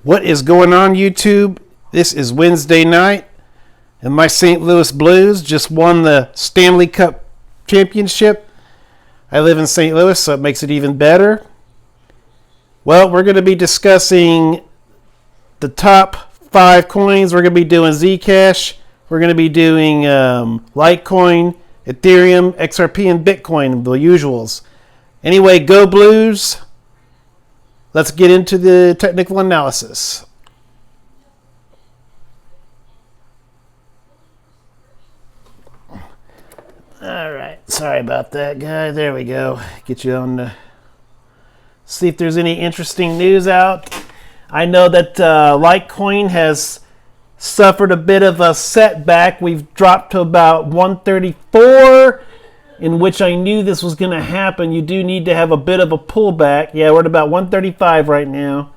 What is going on, YouTube? This is Wednesday night, and my St. Louis Blues just won the Stanley Cup championship. I live in St. Louis, so it makes it even better. Well, we're going to be discussing the top 5 coins. We're going to be doing Zcash. We're going to be doing Litecoin, Ethereum, XRP, and Bitcoin, the usuals. Anyway, go Blues. Let's get into the technical analysis. All right. Sorry about that, guy. There we go. Get you on the... See if there's any interesting news out. I know that Litecoin has suffered a bit of a setback. We've dropped to about 134, in which I knew this was going to happen. You do need to have a bit of a pullback. Yeah, we're at about 135 right now.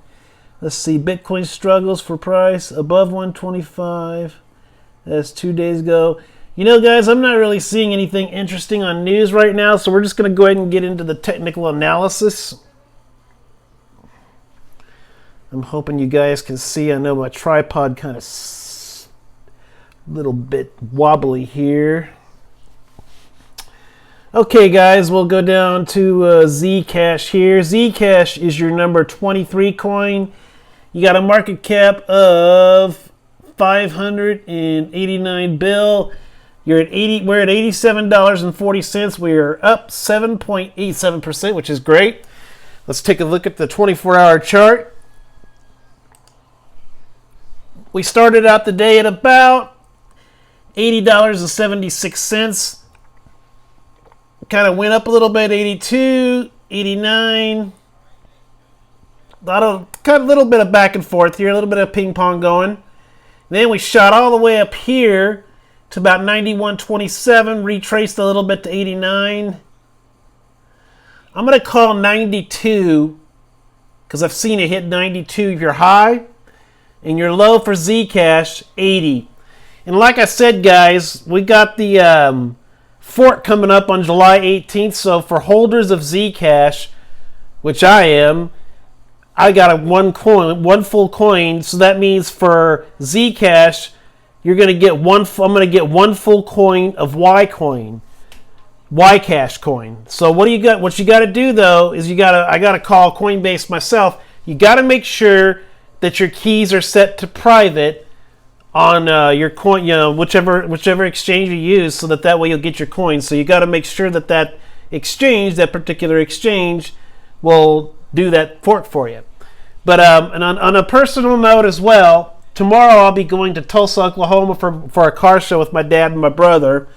Let's see. Bitcoin struggles for price above 125. That's 2 days ago. You know, guys, I'm not really seeing anything interesting on news right now, so we're just going to go ahead and get into the technical analysis. I'm hoping you guys can see. I know my tripod kind of a little bit wobbly here. Okay, guys, we'll go down to Zcash here. Zcash is your number 23 coin. You got a market cap of 589 bill. We're at $87.40. We are up 7.87%, which is great. Let's take a look at the 24-hour chart. We started out the day at about $80.76. Kind of went up a little bit, 82, 89. Kind of a little bit of back and forth here, a little bit of ping pong going. Then we shot all the way up here to about 91.27, retraced a little bit to 89. I'm going to call 92 because I've seen it hit 92 if you're high, and your low for Zcash, 80. And like I said, guys, we got the fork coming up on July 18th, so for holders of Zcash, which I am, I got one full coin, so that means for Zcash, you're going to get I'm going to get one full coin of Ycash coin. So what you got to do though is I got to call Coinbase myself. You got to make sure that your keys are set to private on your coin, whichever exchange you use, so that way you'll get your coins. So you got to make sure that that particular exchange, will do that fork for you. But and on a personal note as well, tomorrow I'll be going to Tulsa, Oklahoma for a car show with my dad and my brother.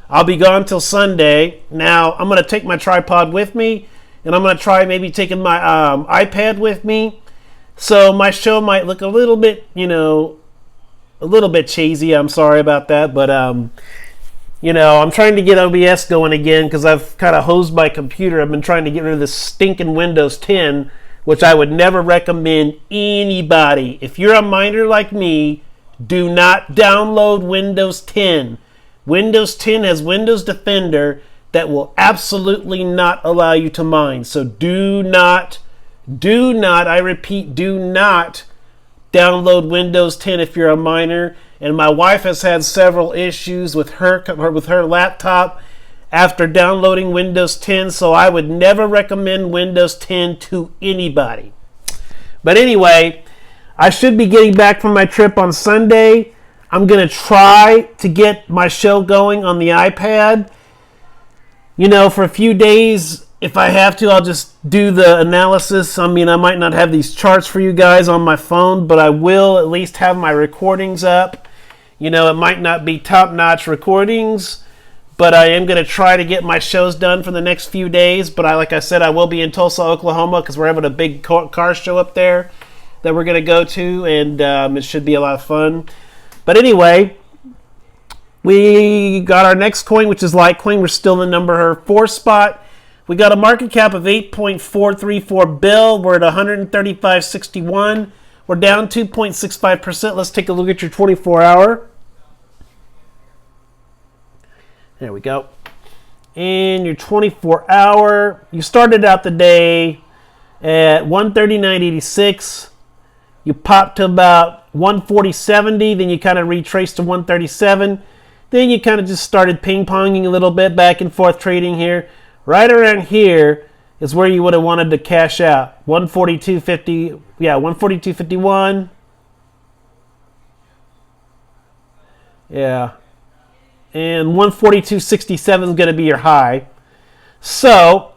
I'll be gone till Sunday. Now I'm going to take my tripod with me, and I'm going to try maybe taking my iPad with me. So my show might look a little bit, a little bit cheesy. I'm sorry about that, but I'm trying to get OBS going again because I've kind of hosed my computer. I've been trying to get rid of this stinking Windows 10, which I would never recommend anybody. If you're a miner like me, do not download Windows 10. Windows 10 has Windows Defender that will absolutely not allow you to mine. So do not, I repeat, do not download Windows 10 if you're a miner. And my wife has had several issues with her laptop after downloading Windows 10, so I would never recommend Windows 10 to anybody. But anyway, I should be getting back from my trip on Sunday. I'm going to try to get my show going on the iPad. For a few days, if I have to, I'll just do the analysis. I might not have these charts for you guys on my phone, but I will at least have my recordings up. It might not be top-notch recordings, but I am going to try to get my shows done for the next few days. But like I said, I will be in Tulsa, Oklahoma, because we're having a big car show up there that we're going to go to, and it should be a lot of fun. But anyway, we got our next coin, which is Litecoin. We're still in the number 4 spot. We got a market cap of 8.434 bill. We're at 135.61. We're down 2.65%. Let's take a look at your 24-hour. There we go. And your 24-hour, you started out the day at 139.86. You pop to about 140.70, then you kind of retrace to 137. Then you kind of just started ping-ponging a little bit, back and forth trading here. Right around here is where you would have wanted to cash out. 142.50, yeah, 142.51. Yeah. And 142.67 is going to be your high. So,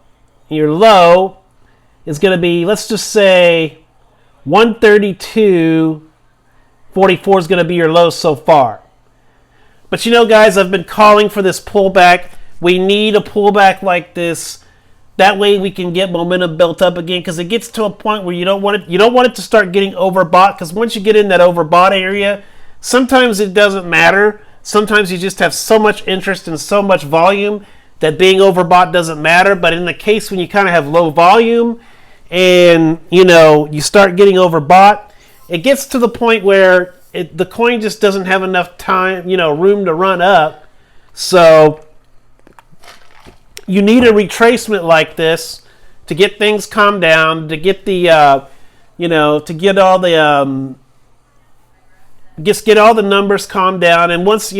your low is going to be, let's just say, 132.44 is going to be your low so far. But you know, guys, I've been calling for this pullback. We need a pullback like this. That way we can get momentum built up again, because it gets to a point where you don't want it to start getting overbought, because once you get in that overbought area, sometimes it doesn't matter. Sometimes you just have so much interest and so much volume that being overbought doesn't matter. But in the case when you kind of have low volume and, you start getting overbought, it gets to the point where the coin just doesn't have enough time, room to run up. So you need a retracement like this to get things calmed down, to get the, to get all the, get all the numbers calmed down. And once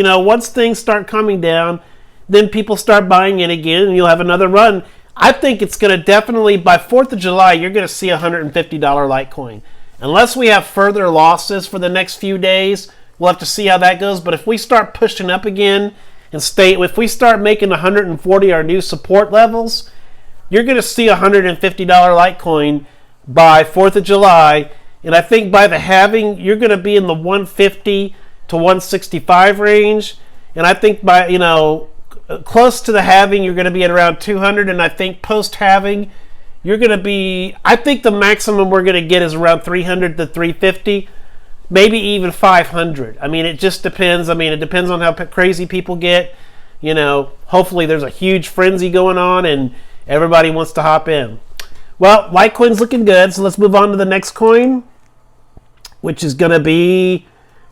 things start calming down, then people start buying in again, and you'll have another run. I think it's going to definitely, by 4th of July, you're going to see a $150 Litecoin. Unless we have further losses for the next few days, we'll have to see how that goes. But if we start pushing up again and if we start making 140 our new support levels, you're going to see a $150 Litecoin by 4th of July. And I think by the halving, you're going to be in the 150 to 165 range. And I think by, close to the halving, you're going to be at around 200. And I think post-halving, you're going to be, I think the maximum we're going to get is around 300 to 350, maybe even 500. I mean, it just depends. I mean, it depends on how crazy people get. Hopefully there's a huge frenzy going on and everybody wants to hop in. Well, Litecoin's looking good, so let's move on to the next coin, which is going to be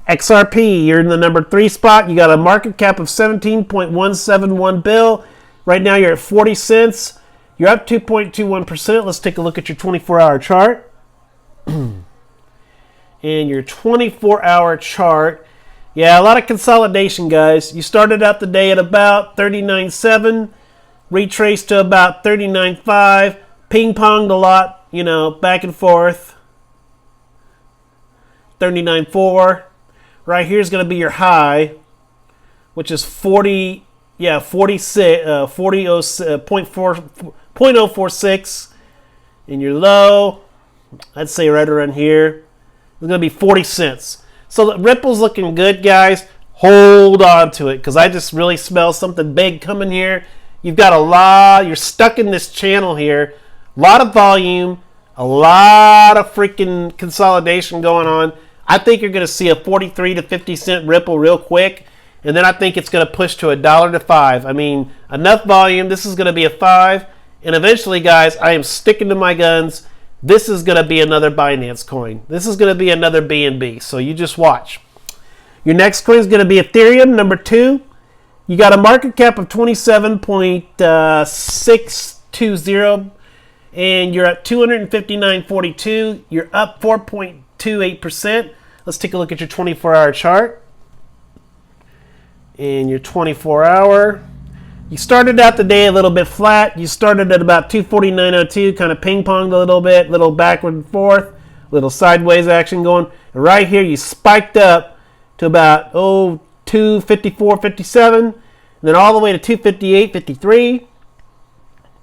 XRP. You're in the number 3 spot. You got a market cap of 17.171 bill. Right now you're at 40 cents. You're up 2.21%. Let's take a look at your 24-hour chart. And your 24-hour chart, yeah, a lot of consolidation, guys. You started out the day at about 39.7, retraced to about 39.5, ping-ponged a lot, back and forth. 39.4. Right here is going to be your high, which is 0.046. And your low, I'd say right around here, it's going to be 40 cents. So the Ripple's looking good, guys. Hold on to it, because I just really smell something big coming here. You've got you're stuck in this channel here. A lot of volume, a lot of freaking consolidation going on. I think you're going to see a 43 to 50 cent Ripple real quick. And then I think it's going to push to $1 to 5. I mean, enough volume. This is going to be a 5. And eventually, guys, I am sticking to my guns. This is going to be another Binance coin. This is going to be another BNB. So you just watch. Your next coin is going to be Ethereum, number 2. You got a market cap of 27.620. And you're at 259.42. You're up 4.28%. Let's take a look at your 24-hour chart. And your 24-hour, you started out the day a little bit flat. You started at about 249.02, kind of ping-ponged a little bit, little backward and forth, little sideways action going. And right here, you spiked up to about 254.57, and then all the way to 258.53.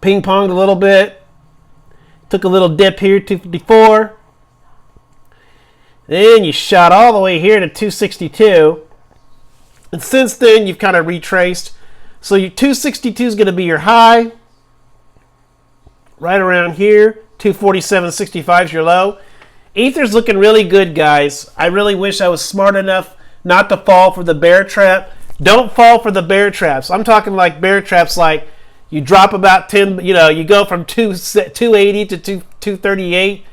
Ping-ponged a little bit. Took a little dip here, 254. Then you shot all the way here to 262. And since then, you've kind of retraced. So your 262 is going to be your high. Right around here. 247.65 is your low. Ether's looking really good, guys. I really wish I was smart enough not to fall for the bear trap. Don't fall for the bear traps. I'm talking like bear traps like you drop about 10, you go from 280 to 238.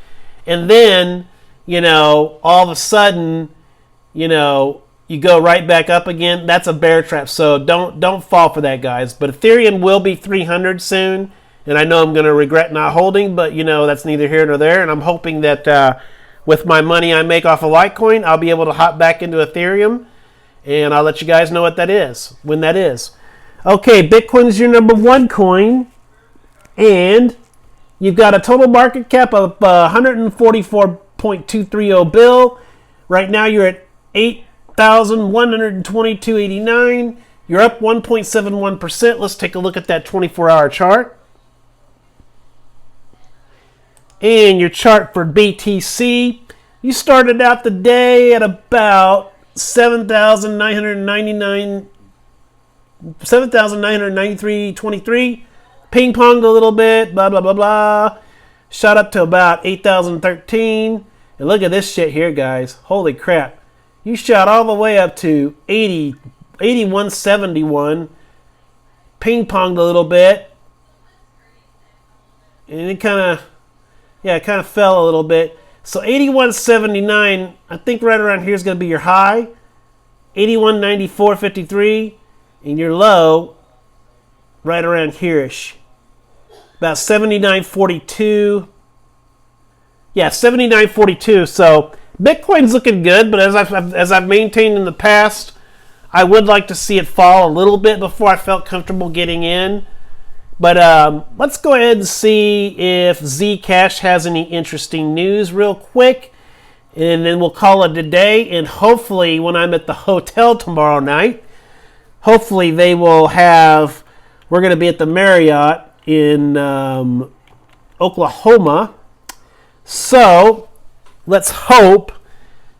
And then, all of a sudden, you go right back up again. That's a bear trap. So don't fall for that, guys. But Ethereum will be 300 soon, and I know I'm going to regret not holding, but that's neither here nor there. And I'm hoping that with my money I make off of Litecoin, I'll be able to hop back into Ethereum, and I'll let you guys know what that is, when that is. Okay, Bitcoin is your number one coin, and you've got a total market cap of 144.230 bill. Right now you're at 8,122.89. You're up 1.71%. Let's take a look at that 24-hour chart. And your chart for BTC, you started out the day at about 7,993.23. Ping-ponged a little bit, blah, blah, blah, blah. Shot up to about 8,013. And look at this shit here, guys. Holy crap. You shot all the way up to 81.71. Ping-ponged a little bit. And it kind of fell a little bit. So 81.79, I think right around here is going to be your high. 81.94.53. And your low, right around here-ish. About 79.42. Yeah, 79.42. So Bitcoin's looking good, but as I've maintained in the past, I would like to see it fall a little bit before I felt comfortable getting in. But let's go ahead and see if Zcash has any interesting news real quick. And then we'll call it a day. And hopefully when I'm at the hotel tomorrow night, hopefully they will have, we're going to be at the Marriott in Oklahoma. So let's hope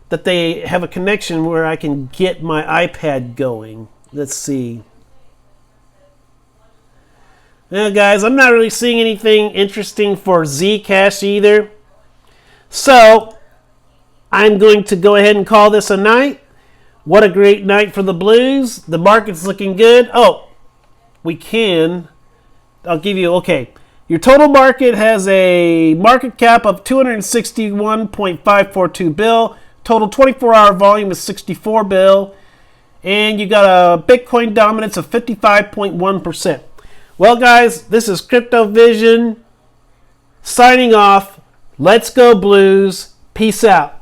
that they have a connection where I can get my iPad going. Let's see. Now, guys, I'm not really seeing anything interesting for Zcash either. So I'm going to go ahead and call this a night. What a great night for the Blues. The market's looking good. Oh, I'll give you, okay. Your total market has a market cap of 261.542 bill. Total 24-hour volume is 64 bill. And you got a Bitcoin dominance of 55.1%. Well, guys, this is Crypto Vision signing off. Let's go Blues. Peace out.